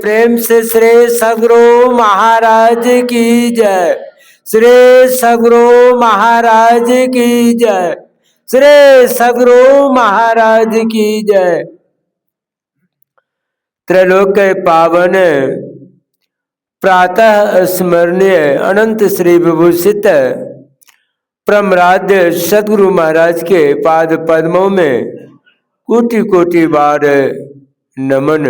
प्रेम से श्री सद्गुरु महाराज की जय। श्री सद्गुरु महाराज की जय। श्री सद्गुरु महाराज की जय। त्रैलोक पावन प्रातः स्मरणीय अनंत श्री विभूषित परमराध्य सद्गुरु महाराज के पाद पद्मों में कोटि कोटि बार नमन।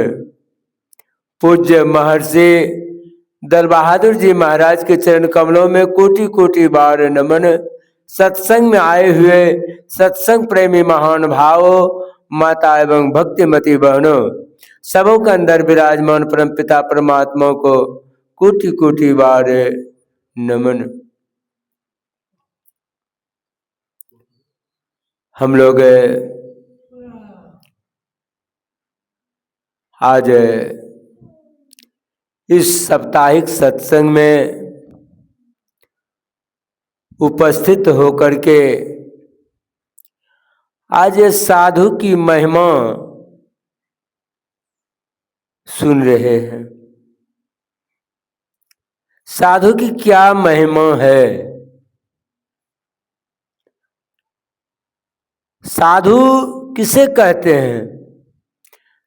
पूज्य महर्षि दल बहादुर जी महाराज के चरण कमलों में कोटि कोटि बार नमन। सत्संग में आए हुए सत्संग प्रेमी महान भावों, माता एवं भक्तिमती बहनों, सबों के अंदर विराजमान परम पिता परमात्मा को कोटि कोटि बार नमन। हम लोग आज इस साप्ताहिक सत्संग में उपस्थित होकर के आज ये साधु की महिमा सुन रहे हैं। साधु की क्या महिमा है? साधु किसे कहते हैं?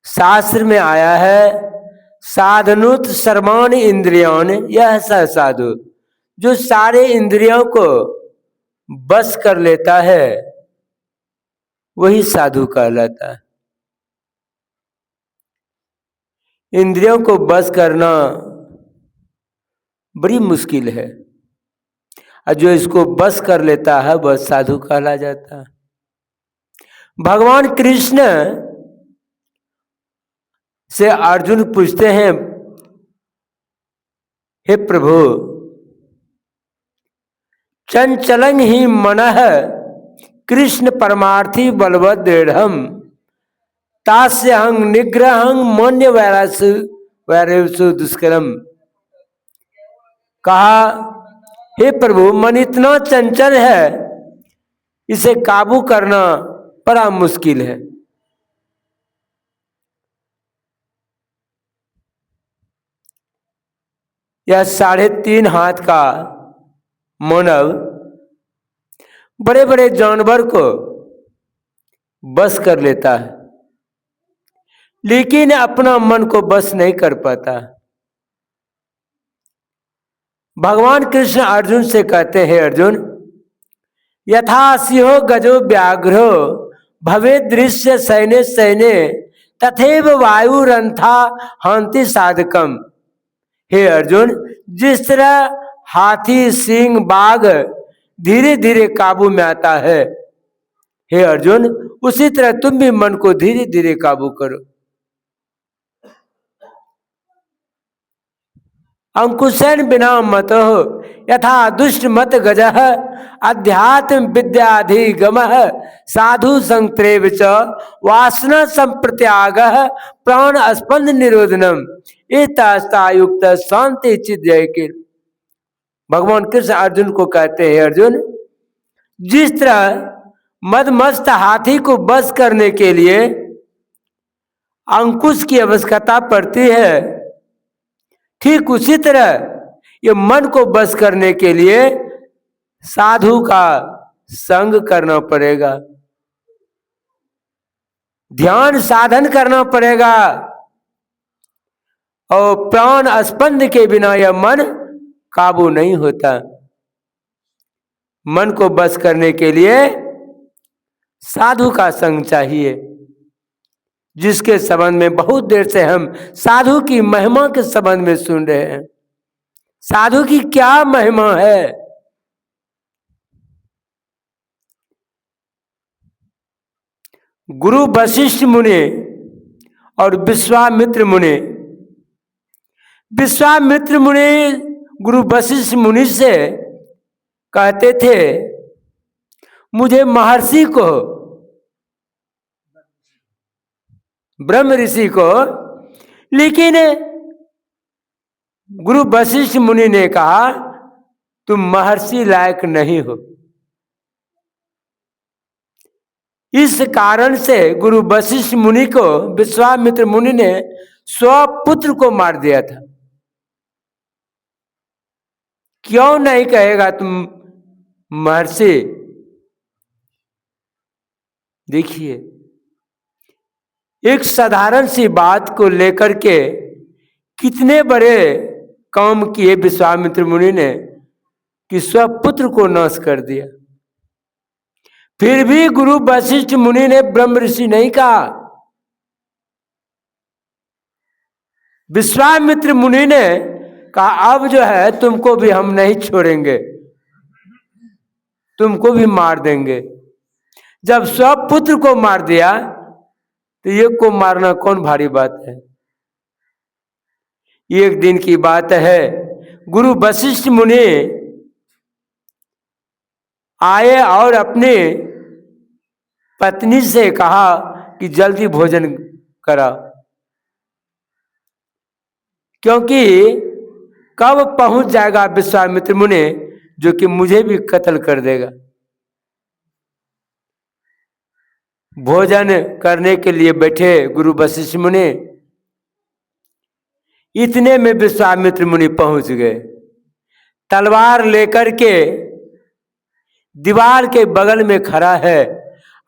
शास्त्र में आया है, साधनुत सर्वान इंद्रियान यह स साधु। जो सारे इंद्रियों को बस कर लेता है वही साधु कहलाता है। इंद्रियों को बस करना बड़ी मुश्किल है, और जो इसको बस कर लेता है वह साधु कहला जाता है। भगवान कृष्ण से अर्जुन पूछते हैं, हे प्रभु, चंचलं ही मनः कृष्ण परमार्थी बलवद दृढ़म् तास्यहं निग्रहं मन्य वैरेषु दुष्करम। कहा, हे प्रभु, मन इतना चंचल है, इसे काबू करना बड़ा मुश्किल है। यह 3.5 हाथ का मानव बड़े बड़े जानवर को बस कर लेता है, लेकिन अपना मन को बस नहीं कर पाता। भगवान कृष्ण अर्जुन से कहते हैं, अर्जुन, यथा सिंहो गजो व्याघ्रो भवे दृश्य सैने सैने तथैव वायुरंथा हंति साधकम। हे अर्जुन, जिस तरह हाथी, सिंह, बाघ धीरे धीरे काबू में आता है, हे अर्जुन, उसी तरह तुम भी मन को धीरे धीरे काबू करो। अंकुशेन बिना मतो यथा दुष्ट मत गजः अध्यात्म विद्याधिगमः साधु संत्रेव च वासना संप्रत्यागः प्राण स्पंद निरोधनम युक्त शांति चिद्य के। भगवान कृष्ण अर्जुन को कहते हैं, अर्जुन, जिस तरह मदमस्त हाथी को बस करने के लिए अंकुश की आवश्यकता पड़ती है, ठीक उसी तरह ये मन को बस करने के लिए साधु का संग करना पड़ेगा, ध्यान साधन करना पड़ेगा, और प्राण स्पंद के बिना यह मन काबू नहीं होता। मन को बस करने के लिए साधु का संग चाहिए, जिसके संबंध में बहुत देर से हम साधु की महिमा के संबंध में सुन रहे हैं। साधु की क्या महिमा है? गुरु वशिष्ठ मुनि और विश्वामित्र मुनि, विश्वामित्र मुनि गुरु वशिष्ठ मुनि से कहते थे, मुझे महर्षि को, ब्रह्म ऋषि को, लेकिन गुरु वशिष्ठ मुनि ने कहा, तुम महर्षि लायक नहीं हो। इस कारण से गुरु वशिष्ठ मुनि को विश्वामित्र मुनि ने स्वपुत्र को मार दिया था। क्यों नहीं कहेगा तुम महर्षि? देखिए, एक साधारण सी बात को लेकर के कितने बड़े काम किए विश्वामित्र मुनि ने कि स्वपुत्र को नाश कर दिया। फिर भी गुरु वशिष्ठ मुनि ने ब्रह्म ऋषि नहीं कहा। विश्वामित्र मुनि ने कहा अब जो है तुमको भी हम नहीं छोड़ेंगे, तुमको भी मार देंगे। जब स्वपुत्र को मार दिया तो एक को मारना कौन भारी बात है। एक दिन की बात है, गुरु वशिष्ठ मुनि आए और अपने पत्नी से कहा कि जल्दी भोजन करा, क्योंकि कब पहुंच जाएगा विश्वामित्र मुनि जो कि मुझे भी कत्ल कर देगा। भोजन करने के लिए बैठे गुरु वशिष्ठ मुनि। इतने में विश्वामित्र मुनि पहुंच गए। तलवार लेकर के दीवार के बगल में खड़ा है।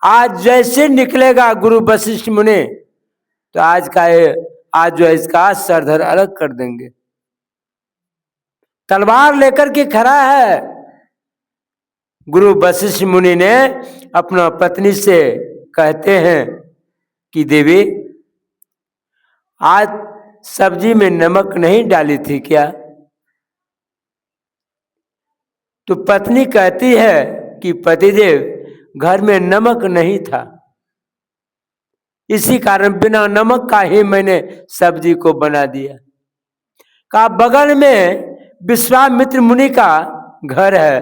आज जैसे निकलेगा गुरु वशिष्ठ मुनि तो आज जो है इसका सरधर अलग कर देंगे। तलवार लेकर के खड़ा है। गुरु वशिष्ठ मुनि ने अपना पत्नी से कहते हैं कि देवी, आज सब्जी में नमक नहीं डाली थी क्या? तो पत्नी कहती है कि पतिदेव घर में नमक नहीं था, इसी कारण बिना नमक का ही मैंने सब्जी को बना दिया। कहा बगल में विश्वामित्र मुनि का घर है,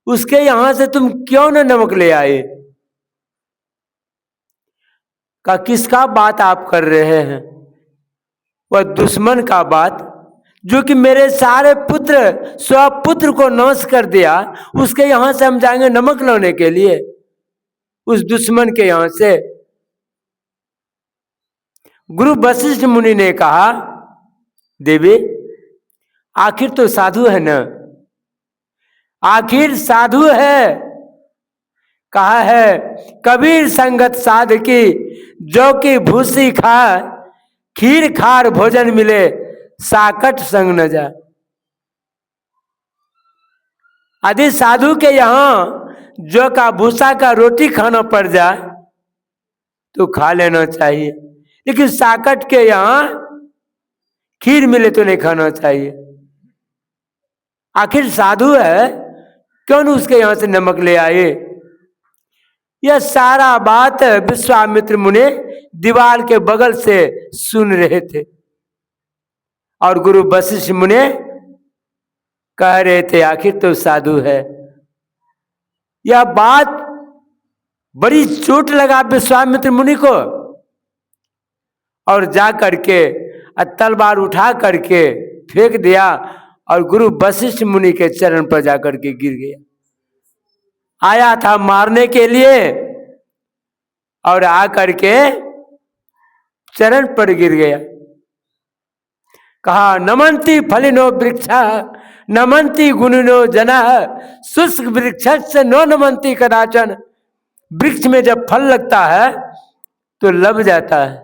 उसके यहां से तुम क्यों न नमक ले आए? कहा किसका बात आप कर रहे हैं? वह दुश्मन का बात जो कि मेरे सारे पुत्र स्वपुत्र को नाश कर दिया, उसके यहां से हम जाएंगे नमक लाने के लिए, उस दुश्मन के यहां से। गुरु वशिष्ठ मुनि ने कहा देवी, आखिर तो साधु है ना, आखिर साधु है। कहा है कबीर संगत साध की जो कि भूसी खा, खीर खार भोजन मिले साकट संग न जा। यदि साधु के यहां जो का भूसा का रोटी खाना पड़ जाए तो खा लेना चाहिए, लेकिन साकट के यहां खीर मिले तो नहीं खाना चाहिए। आखिर साधु है, क्यों न उसके यहां से नमक ले आए? यह सारा बात विश्वामित्र मुनि दीवार के बगल से सुन रहे थे और गुरु वशिष्ठ मुनि कह रहे थे आखिर तो साधु है। यह बात बड़ी चोट लगा विश्वामित्र मुनि को और जा करके तलवार उठा करके फेंक दिया और गुरु वशिष्ठ मुनि के चरण पर जाकर के गिर गया। आया था मारने के लिए और आकर के चरण पर गिर गया। कहा नमंती फलिनो वृक्षा नमंती गुणिनो जना, शुष्क वृक्ष से नो नमंती कदाचन। वृक्ष में जब फल लगता है तो लब जाता है।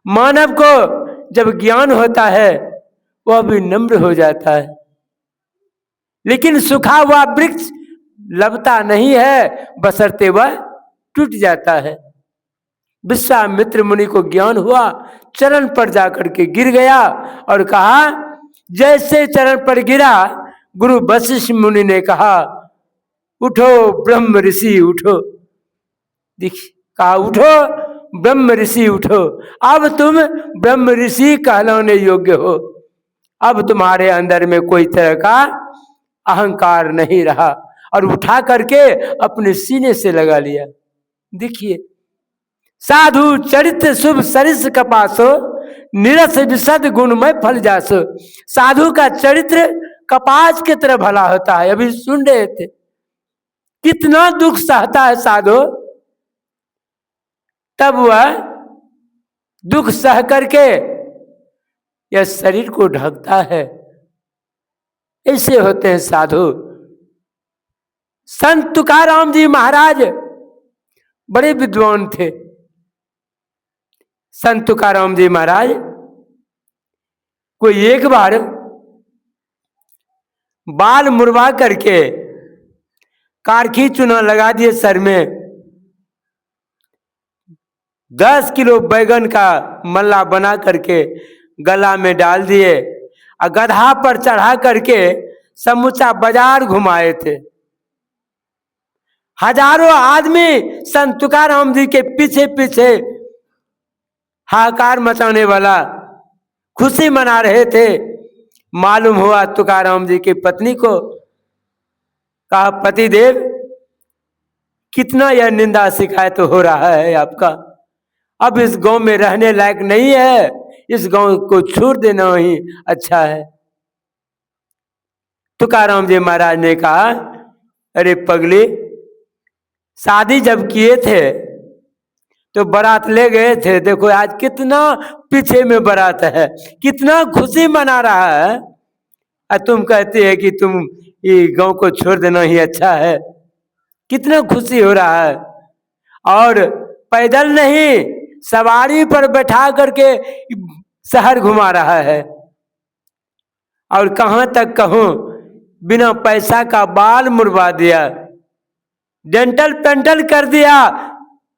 मानव को जब ज्ञान होता है वह भी नम्र हो जाता है, लेकिन सूखा हुआ वृक्ष लबता नहीं है, बशर्ते वह टूट जाता है। विश्वामित्र मुनि को ज्ञान हुआ, चरण पर जाकर के गिर गया और कहा, जैसे चरण पर गिरा गुरु वशिष्ठ मुनि ने कहा उठो ब्रह्म ऋषि उठो। देखिए, कहा उठो ब्रह्म ऋषि उठो, अब तुम ब्रह्म ऋषि कहलाने योग्य हो। अब तुम्हारे अंदर में कोई तरह का अहंकार नहीं रहा। और उठा करके अपने सीने से लगा लिया। देखिए, साधु चरित्र शुभ सरिस कपासो, निरस विशद गुणमय फल जासो। साधु का चरित्र कपास की तरह भला होता है। अभी सुन रहे थे कितना दुख सहता है साधु, तब वह दुख सह करके यह शरीर को ढकता है। ऐसे होते हैं साधु। संत तुकाराम जी महाराज बड़े विद्वान थे। संत तुकाराम जी महाराज कोई एक बार बाल मुड़वा करके कारखी चूना लगा दिए सर में, 10 किलो बैगन का मल्ला बना करके गला में डाल दिए और गधा पर चढ़ा करके समूचा बाजार घुमाए थे। हजारों आदमी संत तुकाराम जी के पीछे पीछे हाहाकार मचाने वाला खुशी मना रहे थे। मालूम हुआ तुकाराम जी की पत्नी को, कहा पतिदेव कितना यह निंदा शिकायत हो रहा है आपका, अब इस गांव में रहने लायक नहीं है, इस गांव को छोड़ देना ही अच्छा है। तुकाराम जी महाराज ने कहा अरे पगली, शादी जब किए थे तो बारात ले गए थे, देखो आज कितना पीछे में बारात है, कितना खुशी मना रहा है, और तुम कहते हैं कि तुम ये गांव को छोड़ देना ही अच्छा है। कितना खुशी हो रहा है, और पैदल नहीं सवारी पर बैठा करके शहर घुमा रहा है। और कहां तक कहूं, बिना पैसा का बाल मुड़वा दिया, डेंटल पेंटल कर दिया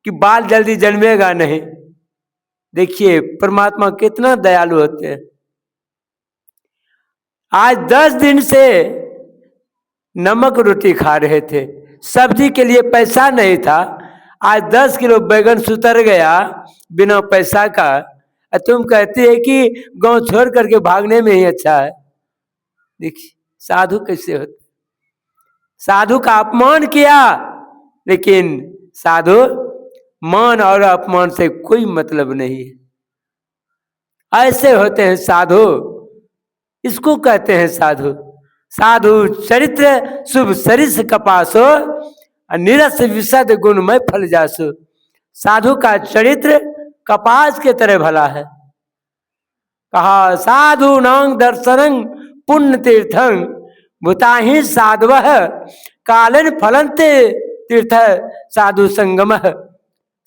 कि बाल जल्दी जन्मेगा नहीं। देखिए परमात्मा कितना दयालु होते हैं। आज 10 दिन से नमक रोटी खा रहे थे, सब्जी के लिए पैसा नहीं था, आज 10 किलो बैगन सुतर गया बिना पैसा का, तुम कहते हैं कि गांव छोड़ करके भागने में ही अच्छा है। देखिए साधु कैसे होते, साधु का अपमान किया, लेकिन साधु मान और अपमान से कोई मतलब नहीं है। ऐसे होते हैं साधु, इसको कहते हैं साधु। साधु चरित्र शुभ सरिस कपासो, निरस विशद गुणमय फल जासो। साधु का चरित्र कपास के तरह भला है। कहा साधु नांग दर्शनं पुण्य तीर्थं, भूताहि साधव कालन फलंते तीर्थ साधु संगम।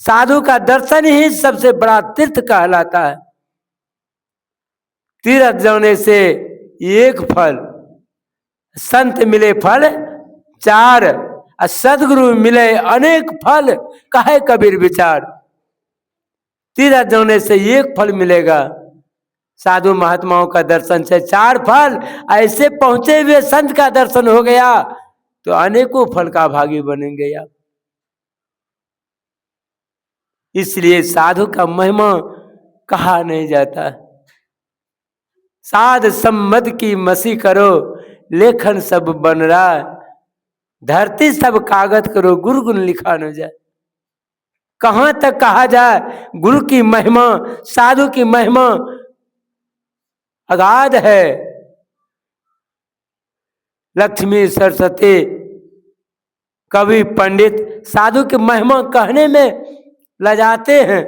साधु का दर्शन ही सबसे बड़ा तीर्थ कहलाता है। तीर्थ जाने से एक फल, संत मिले फल 4, और सदगुरु मिले अनेक फल, कहे कबीर विचार। तीर्थ जाने से एक फल मिलेगा, साधु महात्माओं का दर्शन से 4 फल, ऐसे पहुंचे हुए संत का दर्शन हो गया तो अनेकों फल का भागी बनेंगे आप। इसलिए साधु का महिमा कहा नहीं जाता। साध सम्मद की मसी करो, लेखन सब बन रहा, धरती सब कागज करो, गुरु गुण लिखा न जाए। कहां तक कहा जाए गुरु की महिमा, साधु की महिमा अगाध है। लक्ष्मी सरस्वती कवि पंडित साधु की महिमा कहने में लजाते हैं।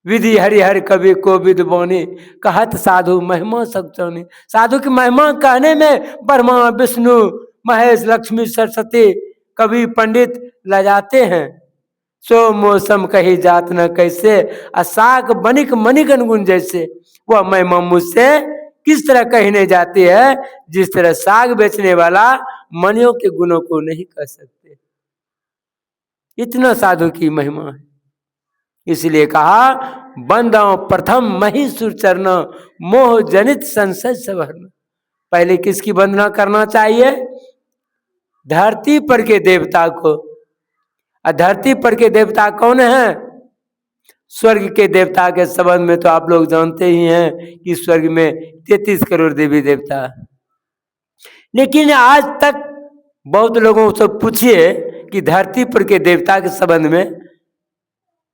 विधि हरिहर कवि को विद्वानी, कहत साधु महिमा सचौनी। साधु की महिमा कहने में ब्रह्मा विष्णु महेश लक्ष्मी सरस्वती कवि पंडित लजाते हैं। सो मौसम कही जात न कैसे, असाक बनिक मणिगन गुण जैसे। वह महिमा मुझसे किस तरह कहने जाती है, जिस तरह साग बेचने वाला मणियों के गुणों को नहीं कह सकते। इतना साधु की महिमा है। इसलिए कहा बंदाओ प्रथम महीसुर चरण, मोह जनित संशय सवर्ण। पहले किसकी वंदना करना चाहिए? धरती पर के देवता को। धरती पर के देवता कौन है? स्वर्ग के देवता के संबंध में तो आप लोग जानते ही हैं कि स्वर्ग में 33 करोड़ देवी देवता। लेकिन आज तक बहुत लोगों से पूछिए कि धरती पर के देवता के संबंध में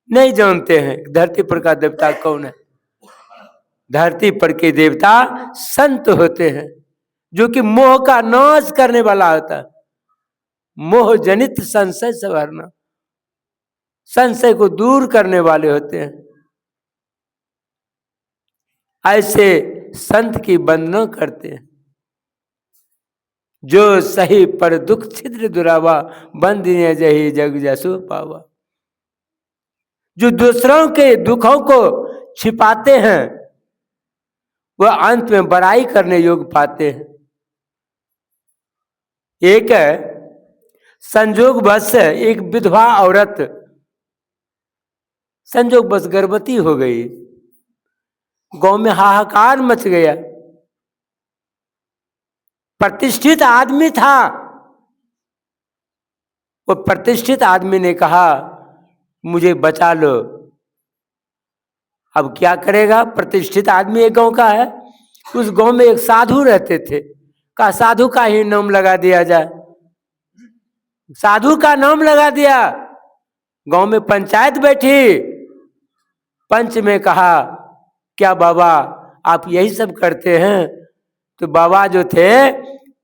नहीं जानते हैं। धरती पर का देवता कौन है? धरती पर के देवता संत होते हैं, जो कि मोह का नाश करने वाला होता है। मोह जनित संशय सवर्ण। संशय को दूर करने वाले होते हैं। ऐसे संत की वंदना करते हैं। जो सही पर दुख छिद्र दुरावा, बंदिने जही जग जसु पावा। जो दूसरों के दुखों को छिपाते हैं वह अंत में बड़ाई करने योग्य पाते हैं। एक संजोग बस एक विधवा औरत संजोग बस गर्भवती हो गई। गांव में हाहाकार मच गया। प्रतिष्ठित आदमी था। वो प्रतिष्ठित आदमी ने कहा मुझे बचा लो। अब क्या करेगा? प्रतिष्ठित आदमी एक गांव का है। उस गांव में एक साधु रहते थे। कहा साधु का ही नाम लगा दिया जाए। साधु का नाम लगा दिया। गांव में पंचायत बैठी। पंच में कहा क्या बाबा आप यही सब करते हैं? तो बाबा जो थे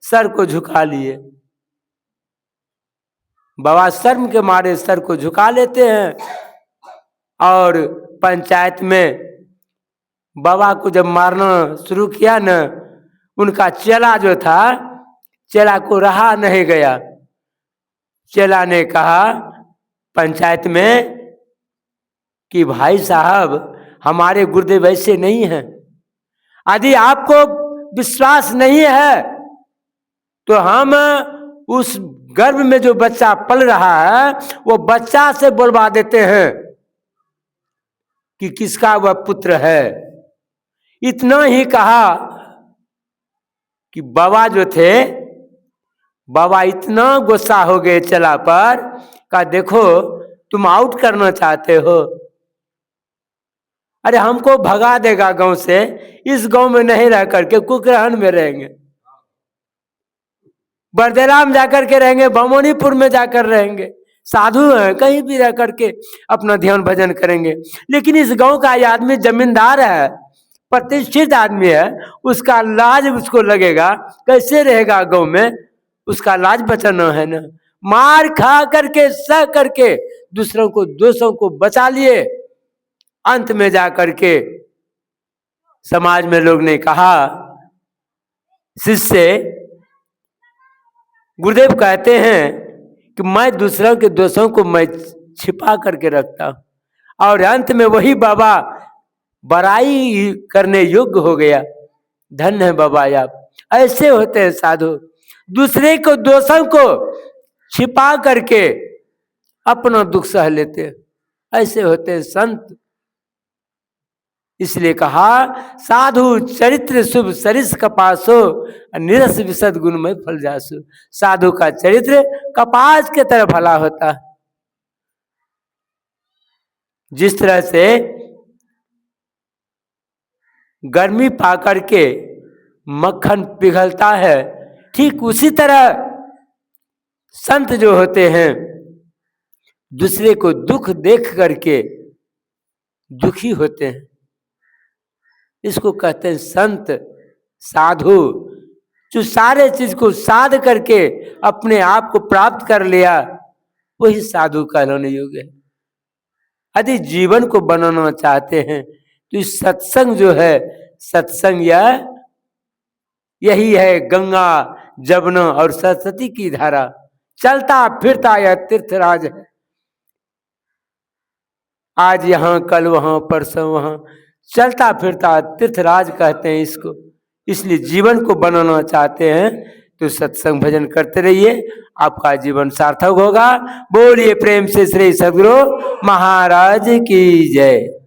सर को झुका लिए। बाबा शर्म के मारे सर को झुका लेते हैं। और पंचायत में बाबा को जब मारना शुरू किया न, उनका चेला जो था, चेला को रहा नहीं गया। चेला ने कहा पंचायत में कि भाई साहब हमारे गुरुदेव ऐसे नहीं हैं। यदि आपको विश्वास नहीं है तो हम उस गर्भ में जो बच्चा पल रहा है वो बच्चा से बुलवा देते हैं कि किसका वह पुत्र है। इतना ही कहा कि बाबा जो थे, बाबा इतना गुस्सा हो गए चला पर। कहा देखो तुम आउट करना चाहते हो, अरे हमको भगा देगा गांव से। इस गांव में नहीं रह करके कुकरहन में रहेंगे, बरदेरा में जाकर के रहेंगे, बमोनीपुर में जाकर रहेंगे। साधु हैं, कहीं भी रह करके अपना ध्यान भजन करेंगे। लेकिन इस गांव का आदमी जमींदार है, प्रतिष्ठित आदमी है, उसका लाज उसको लगेगा। कैसे रहेगा गांव में? उसका लाज बचाना है ना। मार खा करके सह करके दूसरों को दोषों को बचा लिए। अंत में जाकर के समाज में लोग ने कहा, शिष्य गुरुदेव कहते हैं कि मैं दूसरों के दोषों को मैं छिपा करके रखता हूं। और अंत में वही बाबा बड़ाई करने योग्य हो गया। धन्य है बाबा आप। ऐसे होते हैं साधु, दूसरे को दोषों को छिपा करके अपना दुख सह लेते हैं। ऐसे होते हैं संत। इसलिए कहा साधु चरित्र शुभ सरिस कपासो, निरस विशद गुणमय फल जासु। साधु का चरित्र कपास के तरह भला होता है। जिस तरह से गर्मी पा करके मक्खन पिघलता है, ठीक उसी तरह संत जो होते हैं दूसरे को दुख देख करके दुखी होते हैं। इसको कहते हैं संत साधु। जो सारे चीज को साध करके अपने आप को प्राप्त कर लिया वही साधु कहलाने योग्य है। यदि जीवन को बनाना चाहते हैं तो इस सत्संग जो है, सत्संग यही है गंगा जमुना और सरस्वती की धारा। चलता फिरता यह तीर्थराज है। आज यहाँ कल वहाँ परसों वहाँ, चलता फिरता तीर्थराज कहते हैं इसको। इसलिए जीवन को बनाना चाहते हैं तो सत्संग भजन करते रहिए, आपका जीवन सार्थक होगा। बोलिए प्रेम से श्री सद्गुरु महाराज की जय।